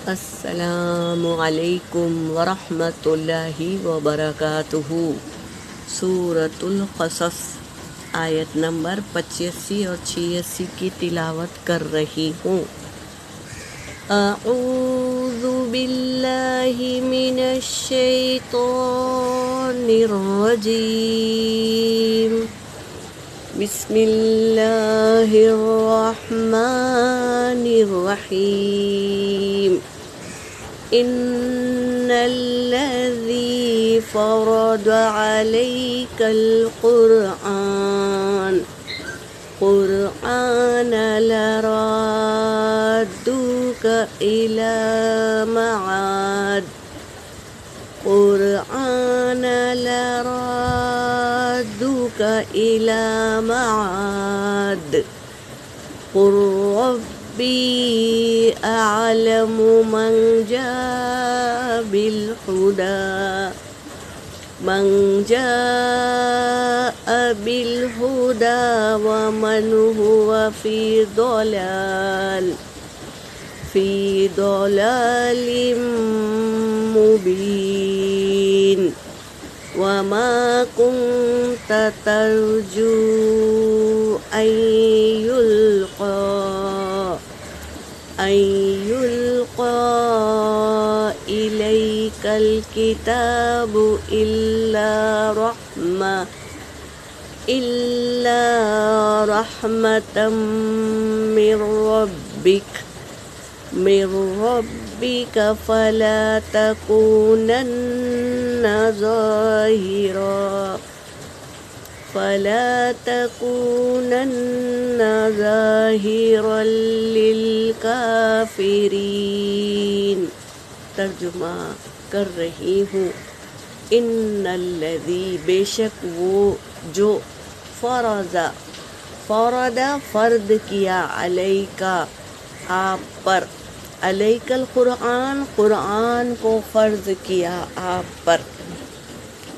السلام علیکم ورحمۃ اللہ وبرکاتہ۔ سورۃ القصص آیت نمبر 85 اور 86 کی تلاوت کر رہی ہوں۔ اعوذ باللہ من الشیطان الرجیم، بسم اللہ الرحمن الرحیم۔ ان الذی فرض علیک القرآن لرادوک الی معاد قل ربی اعلم من جاء بالہدی ومن هو فی ضلال مبین، وما كنت ترجو أن يلقى إليك الكتاب إلا رحمة من ربك فلا تكونن ظاہرا للکافرین۔ ترجمہ کر رہی ہوں۔ ان الذی، بے شک وہ جو فرض کیا علیکا آپ پر، علیک القرآن قرآن کو فرض کیا آپ پر،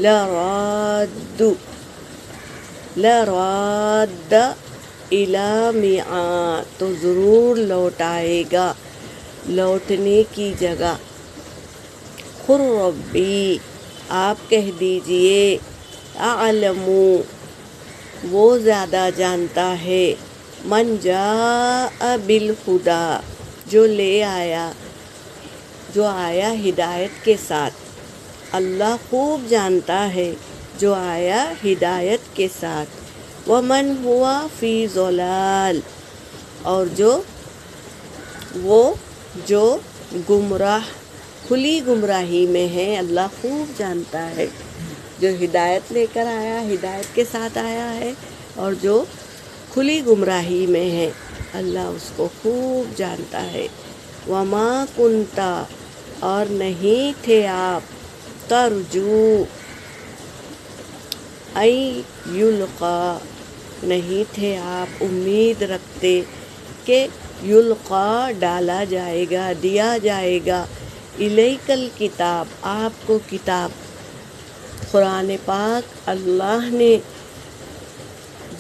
لراد الی میعاد، تو ضرور لوٹائے گا لوٹنے کی جگہ۔ قل ربی، آپ کہہ دیجئے، اعلم، وہ زیادہ جانتا ہے، من جاء بالہدی، جو آیا ہدایت کے ساتھ۔ اللہ خوب جانتا ہے جو آیا ہدایت کے ساتھ۔ ومن ہوا فی ضلال، اور جو گمراہ، کھلی گمراہی میں ہے، اللہ خوب جانتا ہے۔ جو ہدایت لے کر آیا، ہدایت کے ساتھ آیا ہے، اور جو کھلی گمراہی میں ہے، اللہ اس کو خوب جانتا ہے۔ وما کنت، اور نہیں تھے آپ، ترجو ان یلقا، نہیں تھے آپ امید رکھتے کہ یلقا ڈالا جائے گا، دیا جائے گا، الیک الکتاب، آپ کو کتاب۔ قرآن پاک اللہ نے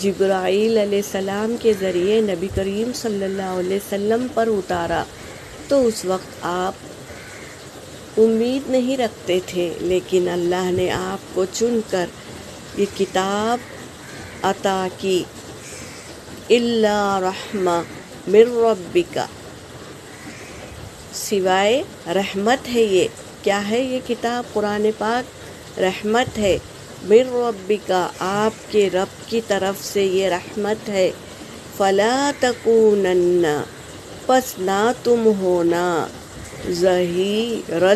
جبرائیل علیہ السلام کے ذریعے نبی کریم صلی اللہ علیہ وسلم پر اتارا، تو اس وقت آپ امید نہیں رکھتے تھے، لیکن اللہ نے آپ کو چن کر یہ کتاب عطا کی۔ الا رحمہ من ربک، سوائے رحمت ہے یہ، کیا ہے یہ کتاب؟ قرآن پاک رحمت ہے، من ربک، آپ کے رب کی طرف سے یہ رحمت ہے۔ فلا تکونن، پس نہ تم ہونا، ظہیرا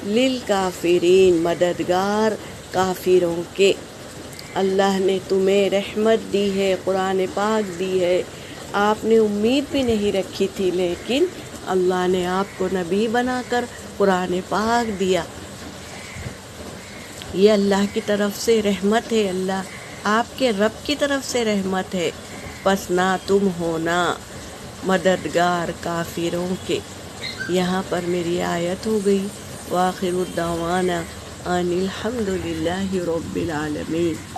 للکافرین، مددگار کافروں کے۔ اللہ نے تمہیں رحمت دی ہے، قرآن پاک دی ہے، آپ نے امید بھی نہیں رکھی تھی، لیکن اللہ نے آپ کو نبی بنا کر قرآن پاک دیا۔ یہ اللہ کی طرف سے رحمت ہے، اللہ آپ کے رب کی طرف سے رحمت ہے، پس نہ تم ہونا مددگار کافروں کے۔ یہاں پر میری آیت ہو گئی۔ وآخر الدعوانا ان الحمد للہ رب العالمین۔